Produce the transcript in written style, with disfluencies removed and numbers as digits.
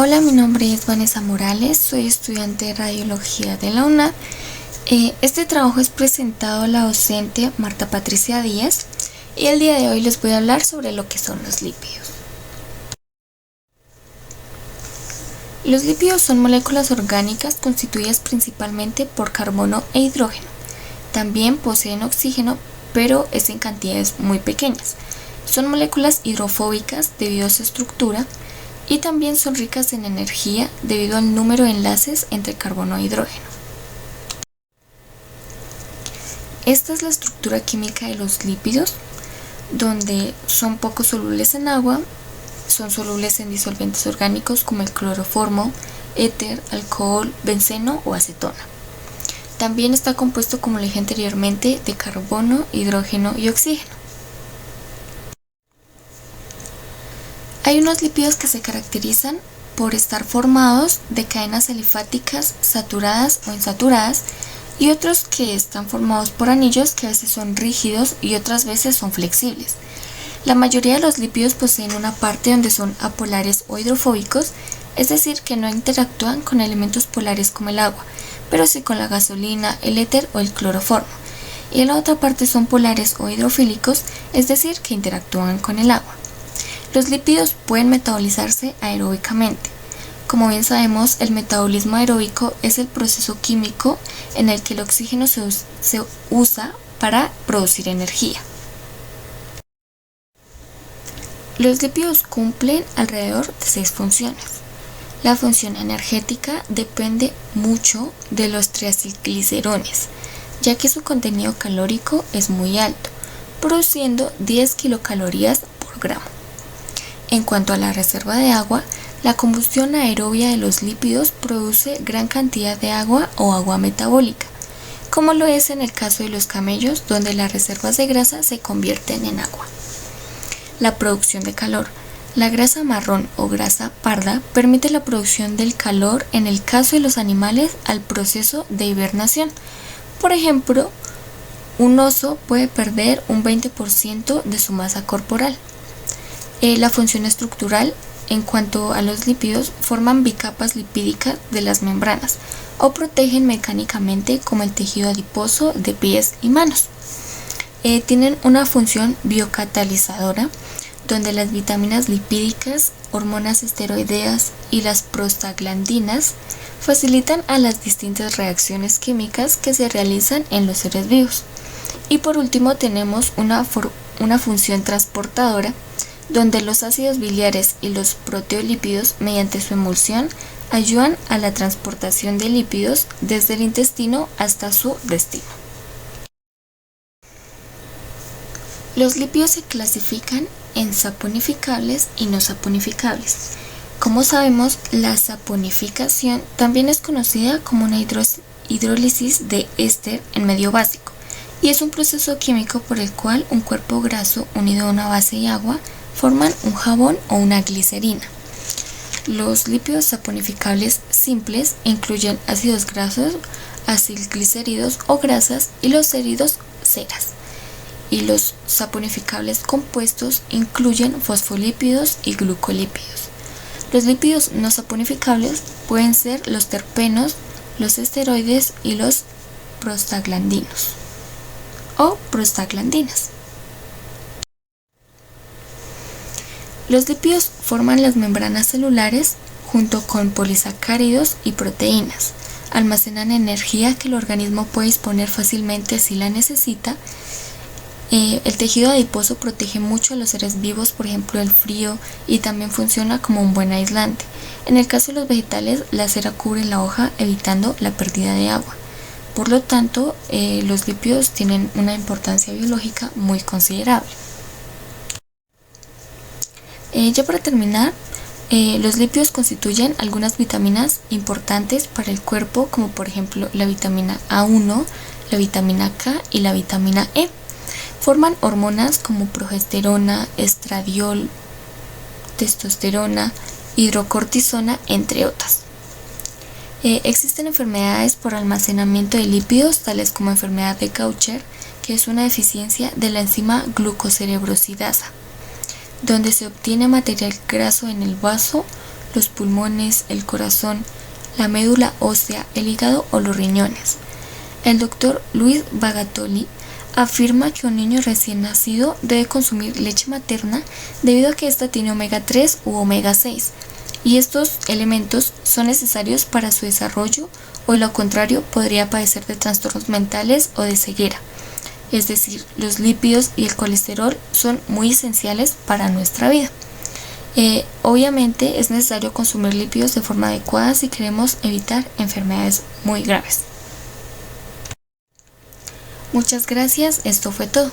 Hola, mi nombre es Vanessa Morales, soy estudiante de Radiología de la UNAD. Este trabajo es presentado a la docente Marta Patricia Díaz y el día de hoy les voy a hablar sobre lo que son los lípidos. Los lípidos son moléculas orgánicas constituidas principalmente por carbono e hidrógeno. También poseen oxígeno, pero es en cantidades muy pequeñas. Son moléculas hidrofóbicas debido a su estructura y también son ricas en energía debido al número de enlaces entre carbono e hidrógeno. Esta es la estructura química de los lípidos, donde son poco solubles en agua, son solubles en disolventes orgánicos como el cloroformo, éter, alcohol, benceno o acetona. También está compuesto, como le dije anteriormente, de carbono, hidrógeno y oxígeno. Hay unos lípidos que se caracterizan por estar formados de cadenas alifáticas saturadas o insaturadas y otros que están formados por anillos que a veces son rígidos y otras veces son flexibles. La mayoría de los lípidos poseen una parte donde son apolares o hidrofóbicos, es decir, que no interactúan con elementos polares como el agua, pero sí con la gasolina, el éter o el cloroformo. Y en la otra parte son polares o hidrofílicos, es decir, que interactúan con el agua. Los lípidos pueden metabolizarse aeróbicamente. Como bien sabemos, el metabolismo aeróbico es el proceso químico en el que el oxígeno se usa para producir energía. Los lípidos cumplen alrededor de 6 funciones. La función energética depende mucho de los triacilglicerones, ya que su contenido calórico es muy alto, produciendo 10 kilocalorías por gramo. En cuanto a la reserva de agua, la combustión aerobia de los lípidos produce gran cantidad de agua o agua metabólica, como lo es en el caso de los camellos, donde las reservas de grasa se convierten en agua. La producción de calor. La grasa marrón o grasa parda permite la producción del calor en el caso de los animales al proceso de hibernación. Por ejemplo, un oso puede perder un 20% de su masa corporal. La función estructural, en cuanto a los lípidos, forman bicapas lipídicas de las membranas o protegen mecánicamente como el tejido adiposo de pies y manos. Tienen una función biocatalizadora, donde las vitaminas lipídicas, hormonas esteroideas y las prostaglandinas facilitan a las distintas reacciones químicas que se realizan en los seres vivos. Y por último tenemos una función transportadora, donde los ácidos biliares y los proteolípidos, mediante su emulsión, ayudan a la transportación de lípidos desde el intestino hasta su destino. Los lípidos se clasifican en saponificables y no saponificables. Como sabemos, la saponificación también es conocida como una hidrólisis de éster en medio básico, y es un proceso químico por el cual un cuerpo graso unido a una base y agua forman un jabón o una glicerina. Los lípidos saponificables simples incluyen ácidos grasos, acilglicéridos o grasas, y los séridos, ceras. Y los saponificables compuestos incluyen fosfolípidos y glucolípidos. Los lípidos no saponificables pueden ser los terpenos, los esteroides y los prostaglandinos o prostaglandinas. Los lípidos forman las membranas celulares junto con polisacáridos y proteínas. Almacenan energía que el organismo puede disponer fácilmente si la necesita. El tejido adiposo protege mucho a los seres vivos, por ejemplo del frío, y también funciona como un buen aislante. En el caso de los vegetales, la cera cubre la hoja evitando la pérdida de agua. Por lo tanto, los lípidos tienen una importancia biológica muy considerable. Ya para terminar, los lípidos constituyen algunas vitaminas importantes para el cuerpo, como por ejemplo la vitamina A1, la vitamina K y la vitamina E. Forman hormonas como progesterona, estradiol, testosterona, hidrocortisona, entre otras. Existen enfermedades por almacenamiento de lípidos, tales como enfermedad de Gaucher, que es una deficiencia de la enzima glucocerebrosidasa, donde se obtiene material graso en el vaso los pulmones, el corazón, la médula ósea, el hígado o los riñones. El doctor Luis Bagatoli afirma que un niño recién nacido debe consumir leche materna debido a que ésta tiene omega 3 u omega 6, y estos elementos son necesarios para su desarrollo, o de lo contrario podría padecer de trastornos mentales o de ceguera. Es decir, los lípidos y el colesterol son muy esenciales para nuestra vida. Obviamente es necesario consumir lípidos de forma adecuada si queremos evitar enfermedades muy graves. Muchas gracias, esto fue todo.